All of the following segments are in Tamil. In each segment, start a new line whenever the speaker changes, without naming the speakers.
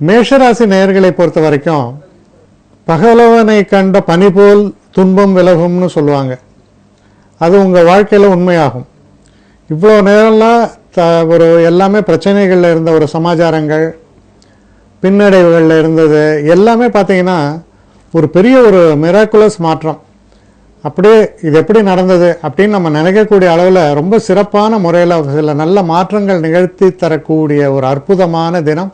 மேஷராசி நேயர்களை பொறுத்த வரைக்கும் பகலவனை கண்ட பனி போல் துன்பம் விலகும்னு சொல்லுவாங்க. அது உங்கள் வாழ்க்கையில் உண்மையாகும். இவ்வளோ நேரம்லாம் ஒரு எல்லாமே பிரச்சனைகளில் இருந்த ஒரு சமாச்சாரங்கள், பின்னடைவுகளில் இருந்தது எல்லாமே பார்த்தீங்கன்னா ஒரு பெரிய ஒரு மிராக்குலஸ் மாற்றம். அப்படியே இது எப்படி நடந்தது அப்படின்னு நம்ம நினைக்கக்கூடிய அளவில் ரொம்ப சிறப்பான முறையில் சில நல்ல மாற்றங்கள் நிகழ்த்தி தரக்கூடிய ஒரு அற்புதமான தினம்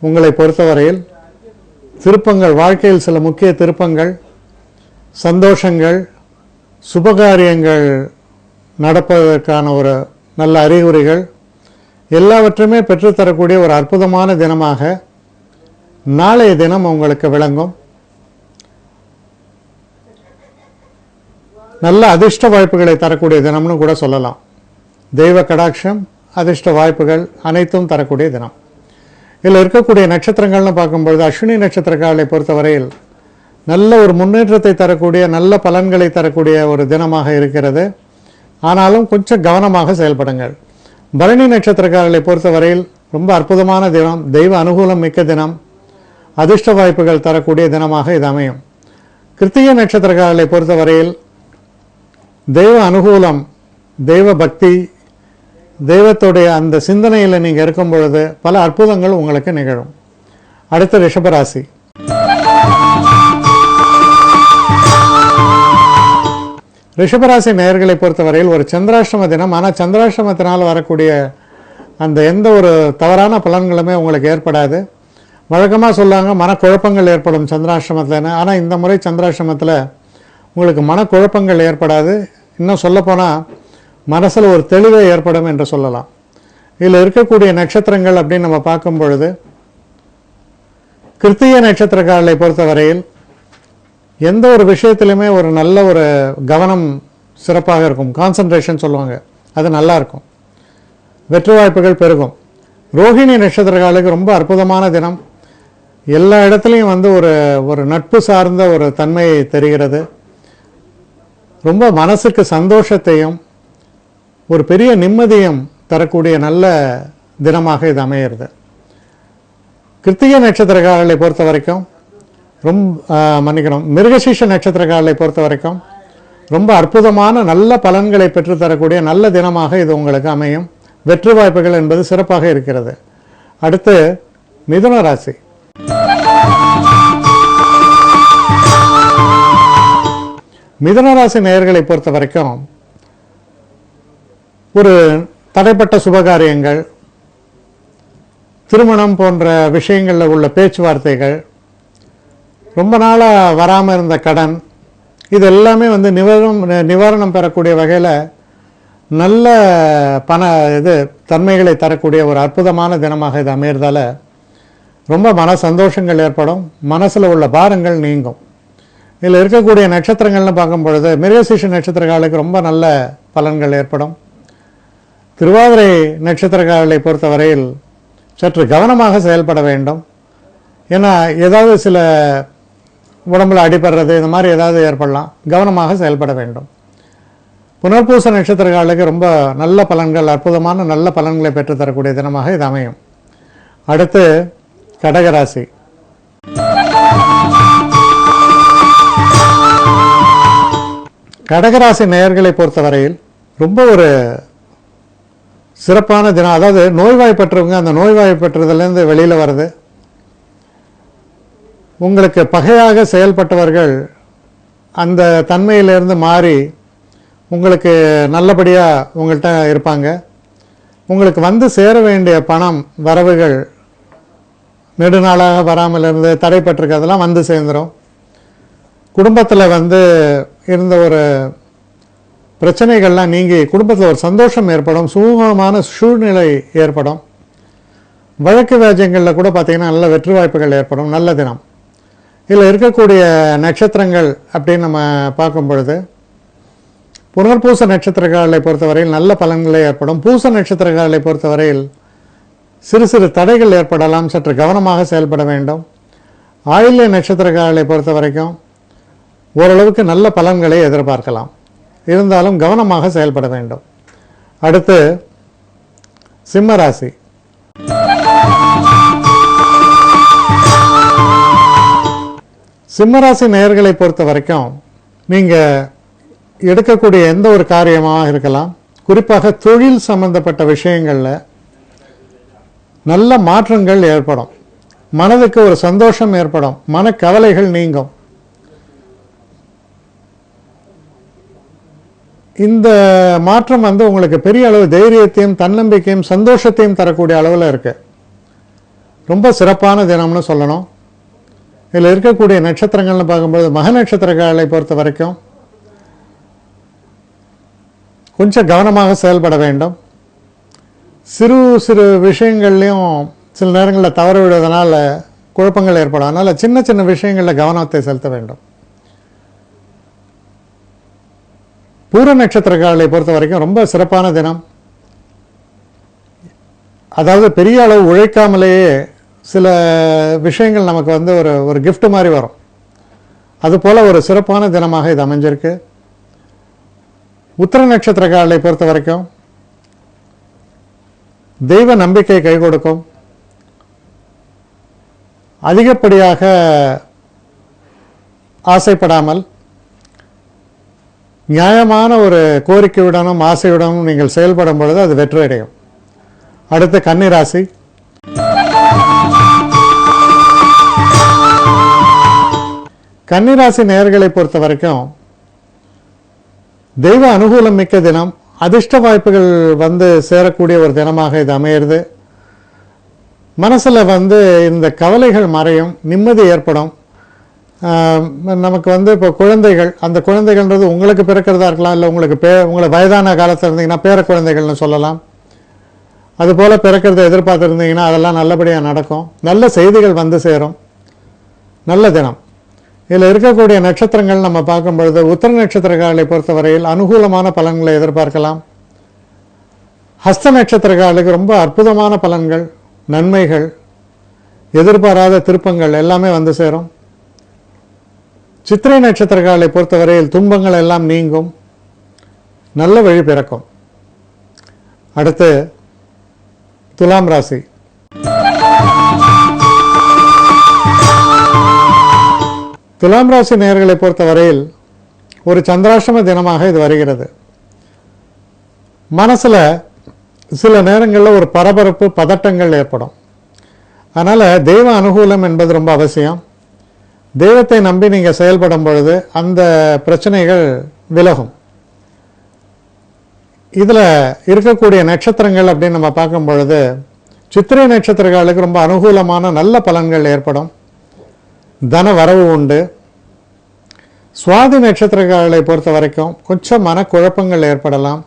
உங்களை பொறுத்தவரையில். திருப்பங்கள், வாழ்க்கையில் சில முக்கிய திருப்பங்கள், சந்தோஷங்கள், சுபகாரியங்கள் நடப்பதற்கான ஒரு நல்ல அறிகுறிகள் எல்லாவற்றையுமே பெற்றுத்தரக்கூடிய ஒரு அற்புதமான தினமாக நாளைய தினம் உங்களுக்கு விளங்கும். நல்ல அதிர்ஷ்ட வாய்ப்புகளை தரக்கூடிய தினம்னு கூட சொல்லலாம். தெய்வ கடாட்சம், அதிர்ஷ்ட வாய்ப்புகள் அனைத்தும் தரக்கூடிய தினம். இதில் இருக்கக்கூடிய நட்சத்திரங்கள்னு பார்க்கும்பொழுது அஸ்வினி நட்சத்திரக்காரர்களை பொறுத்தவரையில் நல்ல ஒரு முன்னேற்றத்தை தரக்கூடிய நல்ல பலன்களை தரக்கூடிய ஒரு தினமாக இருக்கிறது. ஆனாலும் கொஞ்சம் கவனமாக செயல்படுங்கள். பரணி நட்சத்திரக்காரர்களை பொறுத்தவரையில் ரொம்ப அற்புதமான தினம், தெய்வ அனுகூலம் மிக்க தினம், அதிர்ஷ்ட வாய்ப்புகள் தரக்கூடிய தினமாக இது அமையும். கிருத்திகை நட்சத்திரக்காரர்களை பொறுத்தவரையில் தெய்வ அனுகூலம், தெய்வ பக்தி, தெய்வத்துடைய அந்த சிந்தனையில் நீங்கள் இருக்கும் பொழுது பல அற்புதங்கள் உங்களுக்கு நிகழும். அடுத்த ரிஷபராசி. ரிஷபராசி நேயர்களை பொறுத்தவரையில் ஒரு சந்திராஷ்டம தினம். ஆனால் சந்திராஷ்டமத்தினால் வரக்கூடிய அந்த எந்த ஒரு தவறான பலன்களுமே உங்களுக்கு ஏற்படாது. வழக்கமாக சொல்லுவாங்க மனக்குழப்பங்கள் ஏற்படும் சந்திராஷ்டமத்தில். ஆனால் இந்த முறை சந்திராஷ்டமத்தில் உங்களுக்கு மனக்குழப்பங்கள் ஏற்படாது. இன்னும் சொல்லப்போனால் மனசில் ஒரு தெளிவே ஏற்படும் என்று சொல்லலாம். இதில் இருக்கக்கூடிய நட்சத்திரங்கள் அப்படின்னு நம்ம பார்க்கும் பொழுது கிருத்திகை நட்சத்திரக்காரர்களை பொறுத்தவரையில் எந்த ஒரு விஷயத்திலுமே ஒரு நல்ல ஒரு கவனம் சிறப்பாக இருக்கும். கான்சன்ட்ரேஷன் சொல்லுவாங்க, அது நல்லா இருக்கும். வெற்றி வாய்ப்புகள் பெருகும். ரோஹிணி நட்சத்திரக்காரர்களுக்கு ரொம்ப அற்புதமான தினம். எல்லா இடத்துலையும் ஒரு நட்பு சார்ந்த ஒரு தன்மை தெரிகிறது. ரொம்ப மனசுக்கு சந்தோஷத்தையும் ஒரு பெரிய நிம்மதியும் தரக்கூடிய நல்ல தினமாக இது அமையிறது. கிருத்திகை நட்சத்திரக்காரர்களை பொறுத்த வரைக்கும் மிருகசீஷ நட்சத்திரக்காரர்களை பொறுத்த வரைக்கும் ரொம்ப அற்புதமான நல்ல பலன்களை பெற்றுத்தரக்கூடிய நல்ல தினமாக இது உங்களுக்கு அமையும். வெற்றி வாய்ப்புகள் என்பது சிறப்பாக இருக்கிறது. அடுத்து மிதுன ராசி. மிதுன ராசி நேயர்களை பொறுத்த வரைக்கும் ஒரு தடைப்பட்ட சுபகாரியங்கள், திருமணம் போன்ற விஷயங்களில் உள்ள பேச்சுவார்த்தைகள், ரொம்ப நாளாக வராமல் இருந்த கடன், இது எல்லாமே நிவாரணம் பெறக்கூடிய வகையில் நல்ல தன்மைகளை தரக்கூடிய ஒரு அற்புதமான தினமாக இது அமைகிறதால ரொம்ப மன சந்தோஷங்கள் ஏற்படும். மனசில் உள்ள பாரங்கள் நீங்கும். இதில் இருக்கக்கூடிய நட்சத்திரங்கள்னு பார்க்கும் பொழுது மிருகசீஷ நட்சத்திரக்காரர்களுக்கு ரொம்ப நல்ல பலன்கள் ஏற்படும். திருவாதிரை நட்சத்திரக்காரர்களை பொறுத்தவரையில் சற்று கவனமாக செயல்பட வேண்டும். ஏன்னா ஏதாவது சில உடம்புல அடிபடுறது இந்த மாதிரி ஏதாவது ஏற்படலாம். கவனமாக செயல்பட வேண்டும். புனர்பூச நட்சத்திரக்காரர்களுக்கு ரொம்ப நல்ல பலன்கள், அற்புதமான நல்ல பலன்களை பெற்றுத்தரக்கூடிய தினமாக இது அமையும். அடுத்து கடகராசி. கடகராசி நேயர்களை பொறுத்தவரையில் ரொம்ப ஒரு சிறப்பான தினம். அதாவது நோய்வாய்ப்பற்றவங்க அந்த நோய்வாய்ப்பற்றதுலேருந்து வெளியில் வருது. உங்களுக்கு பகையாக செயல்பட்டவர்கள் அந்த தன்மையிலிருந்து மாறி உங்களுக்கு நல்லபடியாக உங்கள்கிட்ட இருப்பாங்க. உங்களுக்கு சேர வேண்டிய பணம் வரவுகள் நெடுநாளாக வராமல் இருந்து தடைப்பட்டிருக்கிறதெல்லாம் சேர்ந்துடும். குடும்பத்தில் இருந்த ஒரு பிரச்சனைகள்லாம் நீங்கி குடும்பத்தில் ஒரு சந்தோஷம் ஏற்படும். சுமூகமான சூழ்நிலை ஏற்படும். வழக்கு வியாஜ்யங்களில் கூட பார்த்திங்கன்னா நல்ல வெற்றி வாய்ப்புகள் ஏற்படும். நல்ல தினம். இதில் இருக்கக்கூடிய நட்சத்திரங்கள் அப்படின்னு நம்ம பார்க்கும் பொழுது புனர்பூச நட்சத்திரக்காரர்களை பொறுத்தவரையில் நல்ல பலன்களே ஏற்படும். பூச நட்சத்திரக்காரர்களை பொறுத்தவரையில் சிறு சிறு தடைகள் ஏற்படலாம். சற்று கவனமாக செயல்பட வேண்டும். ஆயில்ய நட்சத்திரக்காரர்களை பொறுத்த வரைக்கும் ஓரளவுக்கு நல்ல பலன்களை எதிர்பார்க்கலாம். இருந்தாலும் கவனமாக செயல்பட வேண்டும். அடுத்து சிம்ம ராசி. சிம்மராசி நேயர்களை பொறுத்த வரைக்கும் நீங்கள் எடுக்கக்கூடிய எந்த ஒரு காரியமாக இருக்கலாம், குறிப்பாக தொழில் சம்பந்தப்பட்ட விஷயங்களில் நல்ல மாற்றங்கள் ஏற்படும், மனதுக்கு ஒரு சந்தோஷம் ஏற்படும், மனக்கவலைகள் நீங்கும். இந்த மாற்றம் உங்களுக்கு பெரிய அளவு தைரியத்தையும் தன்னம்பிக்கையும் சந்தோஷத்தையும் தரக்கூடிய அளவில் இருக்கு. ரொம்ப சிறப்பான தினம்னு சொல்லணும். இதில் இருக்கக்கூடிய நட்சத்திரங்கள்னு பார்க்கும்போது மக நட்சத்திரக்காரர்களை பொறுத்த வரைக்கும் கொஞ்சம் கவனமாக செயல்பட வேண்டும். சிறு சிறு விஷயங்கள்லையும் சில நேரங்களில் தவறு விடுவதனால குழப்பங்கள் ஏற்படும். அதனால் சின்ன சின்ன விஷயங்களில் கவனத்தை செலுத்த வேண்டும். பூர நட்சத்திரக்காரர்களை பொறுத்த வரைக்கும் ரொம்ப சிறப்பான தினம். அதாவது பெரிய அளவு உழைக்காமலேயே சில விஷயங்கள் நமக்கு ஒரு கிஃப்ட் மாதிரி வரும். அதுபோல் ஒரு சிறப்பான தினமாக இது அமைஞ்சிருக்கு. உத்திர நட்சத்திரக்காரர்களை பொறுத்த வரைக்கும் தெய்வ நம்பிக்கை கை கொடுக்கும். அதிகப்படியாக ஆசைப்படாமல் நியாயமான ஒரு கோரிக்கையுடனும் ஆசையுடனும் நீங்கள் செயல்படும் பொழுது அது வெற்றியடையும். அடுத்து கன்னிராசி. கன்னிராசி நேயர்களை பொறுத்த வரைக்கும் தெய்வ அனுகூலம் மிக்க தினம். அதிர்ஷ்ட வாய்ப்புகள் சேரக்கூடிய ஒரு தினமாக இது அமையிறது. மனசில் இந்த கவலைகள் மறையும், நிம்மதி ஏற்படும். நமக்கு இப்போ குழந்தைகள், அந்த குழந்தைகள்ன்றது உங்களுக்கு பிறக்கிறதா இருக்கலாம், இல்லை உங்களை வயதான காலத்தில் இருந்தீங்கன்னா பேர குழந்தைகள்னு சொல்லலாம். அதுபோல் பிறக்கிறத எதிர்பார்த்துருந்தீங்கன்னா அதெல்லாம் நல்லபடியாக நடக்கும். நல்ல செய்திகள் சேரும். நல்ல தினம். இதில் இருக்கக்கூடிய நட்சத்திரங்கள் நம்ம பார்க்கும் பொழுது உத்திர நட்சத்திரக்காரர்களை பொறுத்தவரையில் அனுகூலமான பலன்களை எதிர்பார்க்கலாம். ஹஸ்த நட்சத்திரக்காரர்களுக்கு ரொம்ப அற்புதமான பலன்கள், நன்மைகள், எதிர்பாராத திருப்பங்கள் எல்லாமே சேரும். சித்திரை நட்சத்திரக்காரர்களை பொறுத்தவரையில் துன்பங்கள் எல்லாம் நீங்கும், நல்ல வழி பிறக்கும். அடுத்து துலாம் ராசி. துலாம் ராசி நேயர்களை பொறுத்தவரையில் ஒரு சந்திராஷ்டம தினமாக இது வருகிறது. மனசில் சில நேரங்களில் ஒரு பரபரப்பு, பதட்டங்கள் ஏற்படும். அதனால் தெய்வ அனுகூலம் என்பது ரொம்ப அவசியம். தெய்வத்தை நம்பி நீங்கள் செயல்படும் பொழுது அந்த பிரச்சனைகள் விலகும். இதில் இருக்கக்கூடிய நட்சத்திரங்கள் அப்படின்னு நம்ம பார்க்கும் பொழுது சித்திரை நட்சத்திரங்களுக்கு ரொம்ப அனுகூலமான நல்ல பலன்கள் ஏற்படும். தன வரவு உண்டு. சுவாதி நட்சத்திரங்களை பொறுத்த வரைக்கும் கொஞ்சம் மனக்குழப்பங்கள் ஏற்படலாம்,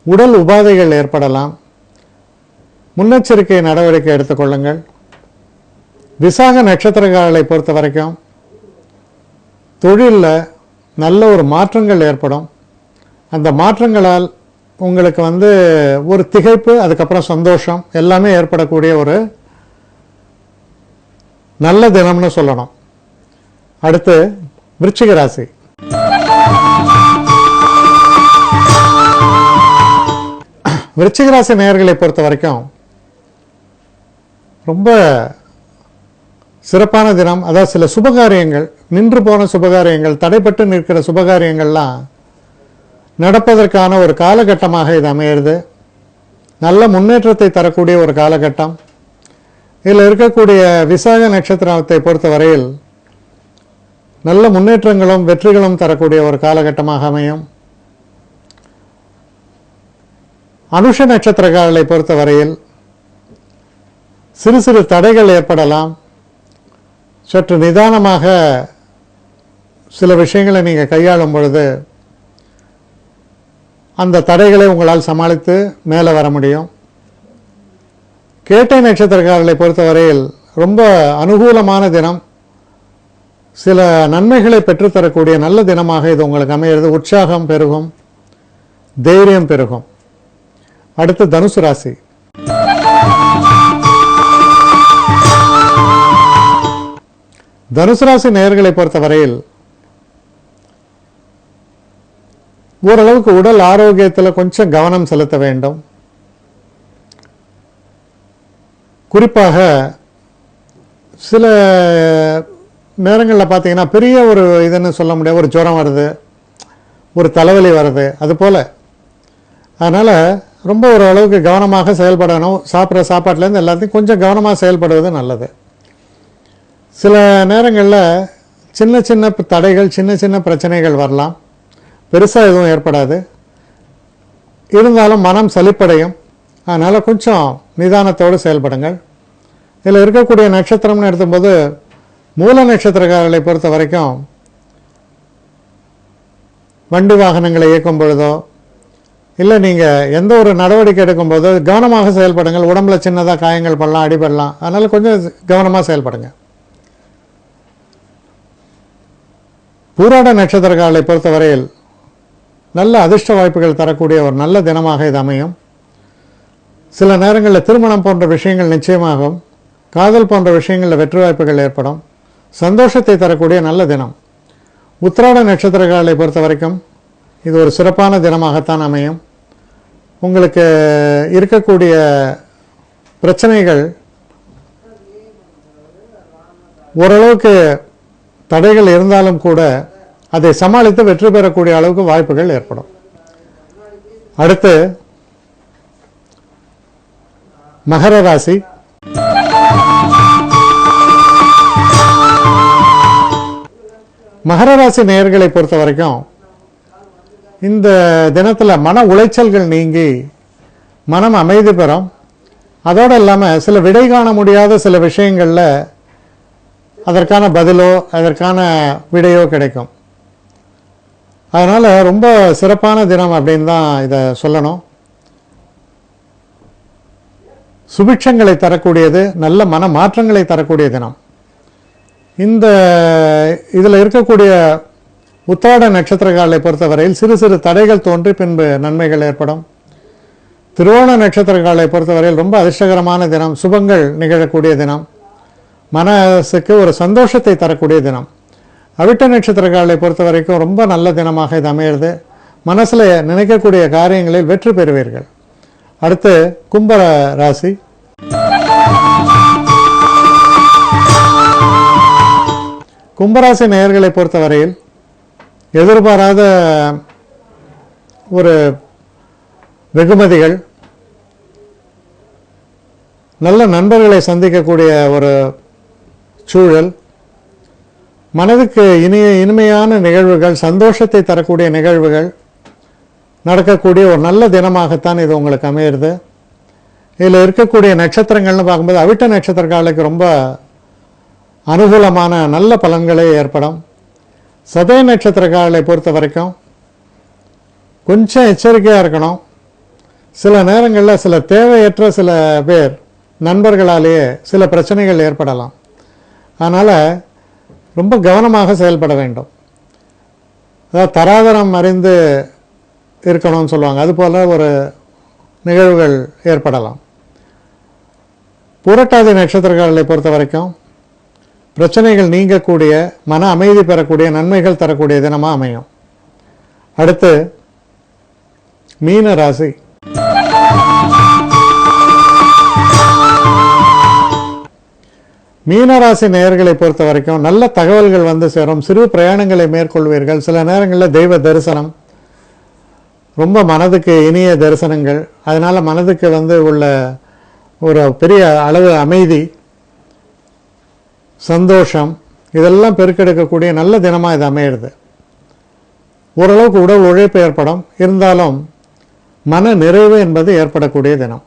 உடல் உபாதைகள் ஏற்படலாம். முன்னெச்சரிக்கை நடவடிக்கை எடுத்துக்கொள்ளுங்கள். விசாக நட்சத்திரங்களை பொறுத்த வரைக்கும் தொழிலில் நல்ல ஒரு மாற்றங்கள் ஏற்படும். அந்த மாற்றங்களால் உங்களுக்கு ஒரு திகைப்பு, அதுக்கப்புறம் சந்தோஷம் எல்லாமே ஏற்படக்கூடிய ஒரு நல்ல தினம்னு சொல்லணும். அடுத்து விருச்சிக ராசி. விருச்சிக ராசி நேயர்களை பொறுத்த வரைக்கும் ரொம்ப சிறப்பான தினம். அதாவது சில சுபகாரியங்கள், நின்று போன சுபகாரியங்கள், தடைப்பட்டு நிற்கிற சுபகாரியங்கள்லாம் நடப்பதற்கான ஒரு காலகட்டமாக இது அமையிறது. நல்ல முன்னேற்றத்தை தரக்கூடிய ஒரு காலகட்டம். இதில் இருக்கக்கூடிய விசாக நட்சத்திரத்தை பொறுத்த வரையில் நல்ல முன்னேற்றங்களும் வெற்றிகளும் தரக்கூடிய ஒரு காலகட்டமாக அமையும். அனுஷ நட்சத்திரங்களை பொறுத்த வரையில் சிறு சிறு தடைகள் ஏற்படலாம். சற்று நிதானமாக சில விஷயங்களை நீங்கள் கையாளும் பொழுது அந்த தடைகளை உங்களால் சமாளித்து மேலே வர முடியும். கேட்டை நட்சத்திரக்காரர்களை பொறுத்தவரையில் ரொம்ப அனுகூலமான தினம். சில நன்மைகளை பெற்றுத்தரக்கூடிய நல்ல தினமாக இது உங்களுக்கு அமைகிறது. உற்சாகம் பெருகும், தைரியம் பெருகும். அடுத்து தனுசு ராசி. தனுசு ராசி நேயர்களை பொறுத்தவரையில் ஓரளவுக்கு உடல் ஆரோக்கியத்தில் கொஞ்சம் கவனம் செலுத்த வேண்டும். குறிப்பாக சில நேரங்களில் பார்த்தீங்கன்னா பெரிய ஒரு இதுன்னு சொல்ல முடியாது, ஒரு ஜுரம் வருது, ஒரு தலைவலி வருது, அது போல். அதனால் ரொம்ப ஓரளவுக்கு கவனமாக செயல்படணும். சாப்பிட்ற சாப்பாட்டிலேருந்து எல்லாத்தையும் கொஞ்சம் கவனமாக செயல்படுவது நல்லது. சில நேரங்களில் சின்ன சின்ன தடைகள், சின்ன சின்ன பிரச்சனைகள் வரலாம், பெருசாக எதுவும் ஏற்படாது. இருந்தாலும் மனம் சலிப்படையும். அதனால் கொஞ்சம் நிதானத்தோடு செயல்படுங்கள். இதில் இருக்கக்கூடிய நட்சத்திரம்னு எடுக்கும்போது மூல நட்சத்திரக்காரர்களை பொறுத்த வரைக்கும் வண்டி வாகனங்களை இயக்கும் பொழுதோ இல்லை நீங்கள் எந்த ஒரு நடவடிக்கை எடுக்கும்போதோ கவனமாக செயல்படுங்கள். உடம்புல சின்னதாக காயங்கள் படலாம், அடிபடலாம். அதனால் கொஞ்சம் கவனமாக செயல்படுங்க. பூராட நட்சத்திரக்காரர்களை பொறுத்தவரையில் நல்ல அதிர்ஷ்ட வாய்ப்புகள் தரக்கூடிய ஒரு நல்ல தினமாக இது அமையும். சில நேரங்களில் திருமணம் போன்ற விஷயங்கள் நிச்சயமாகும். காதல் போன்ற விஷயங்களில் வெற்றி வாய்ப்புகள் ஏற்படும். சந்தோஷத்தை தரக்கூடிய நல்ல தினம். உத்திராட நட்சத்திரக்காரர்களை பொறுத்த வரைக்கும் இது ஒரு சிறப்பான தினமாகத்தான் அமையும். உங்களுக்கு இருக்கக்கூடிய பிரச்சனைகள் ஓரளவுக்கு தடைகள் இருந்தாலும் கூட அதை சமாளித்து வெற்றி பெறக்கூடிய அளவுக்கு வாய்ப்புகள் ஏற்படும். அடுத்து மகர ராசி. மகர ராசி நேயர்களை பொறுத்த வரைக்கும் இந்த தினத்தில் மன உளைச்சல்கள் நீங்கி மனம் அமைதி பெறும். அதோடு இல்லாமல் சில விடை காண முடியாத சில விஷயங்களில் அதற்கான பதிலோ அதற்கான விடையோ கிடைக்கும். அதனால் ரொம்ப சிறப்பான தினம் அப்படின்னு தான் இதை சொல்லணும். சுபிட்சங்களை தரக்கூடியது, நல்ல மன மாற்றங்களை தரக்கூடிய தினம். இந்த இதில் இருக்கக்கூடிய உத்திராட நட்சத்திரக்காரர்களை பொறுத்தவரையில் சிறு சிறு தடைகள் தோன்றி பின்பு நன்மைகள் ஏற்படும். திருவோண நட்சத்திரக்காரர்களை பொறுத்தவரையில் ரொம்ப அதிர்ஷ்டகரமான தினம், சுபங்கள் நிகழக்கூடிய தினம், மனசுக்கு ஒரு சந்தோஷத்தை தரக்கூடிய தினம். அவிட்ட நட்சத்திரக்காரர்களை பொறுத்த வரைக்கும் ரொம்ப நல்ல தினமாக இது அமையிறது. மனசில் நினைக்கக்கூடிய காரியங்களில் வெற்றி பெறுவீர்கள். அடுத்து கும்ப ராசி. கும்பராசி நேயர்களை பொறுத்தவரையில் எதிர்பாராத ஒரு வெகுமதிகள், நல்ல நண்பர்களை சந்திக்கக்கூடிய ஒரு சூழல், மனதுக்கு இனிமையான நிகழ்வுகள், சந்தோஷத்தை தரக்கூடிய நிகழ்வுகள் நடக்கக்கூடிய ஒரு நல்ல தினமாகத்தான் இது உங்களுக்கு அமையிறது. இதில் இருக்கக்கூடிய நட்சத்திரங்கள்னு பார்க்கும்போது அவிட்ட நட்சத்திரக்காரர்களுக்கு ரொம்ப அனுகூலமான நல்ல பலன்களே ஏற்படும். சதய நட்சத்திரக்காரர்களை பொறுத்த வரைக்கும் கொஞ்சம் எச்சரிக்கையாக இருக்கணும். சில நேரங்களில் சில தேவையற்ற சில பேர் நண்பர்களாலேயே சில பிரச்சனைகள் ஏற்படலாம். அதனால் ரொம்ப கவனமாக செயல்பட வேண்டும். அதாவது தராதரம் அறிந்து இருக்கணும்னு சொல்லுவாங்க, அதுபோல் ஒரு நிகழ்வுகள் ஏற்படலாம். புரட்டாதி நட்சத்திரக்காரர்களை பொறுத்த வரைக்கும் பிரச்சனைகள் நீங்கக்கூடிய, மன அமைதி பெறக்கூடிய, நன்மைகள் தரக்கூடிய தினமாக அமையும். அடுத்து மீன ராசி. மீனராசி நேயர்களை பொறுத்த வரைக்கும் நல்ல தகவல்கள் வந்து சேரும். சிறு பிரயாணங்களை மேற்கொள்வீர்கள். சில நேரங்களில் தெய்வ தரிசனம், ரொம்ப மனதுக்கு இனிய தரிசனங்கள், அதனால் மனதுக்கு உள்ள ஒரு பெரிய அளவு அமைதி, சந்தோஷம், இதெல்லாம் பெருக்கெடுக்கக்கூடிய நல்ல தினமாக இது அமையிறது. ஓரளவுக்கு உடல் உழைப்பு ஏற்படும். இருந்தாலும் மன நிறைவு என்பது ஏற்படக்கூடிய தினம்.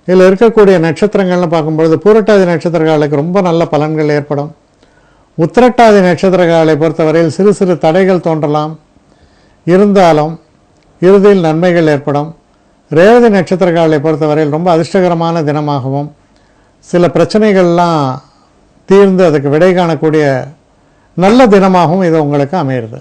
இதில் இருக்கக்கூடிய நட்சத்திரங்கள்னு பார்க்கும்பொழுது பூரட்டாதி நட்சத்திரக்காரர்களுக்கு ரொம்ப நல்ல பலன்கள் ஏற்படும். உத்திரட்டாதி நட்சத்திரக்காரர்களை பொறுத்தவரையில் சிறு சிறு தடைகள் தோன்றலாம், இருந்தாலும் இறுதியில் நன்மைகள் ஏற்படும். ரேவதி நட்சத்திரக்காரர்களை பொறுத்தவரையில் ரொம்ப அதிர்ஷ்டகரமான தினமாகவும், சில பிரச்சனைகள்லாம் தீர்ந்து அதுக்கு விடை காணக்கூடிய நல்ல தினமாகவும் இது உங்களுக்கு அமையிறது.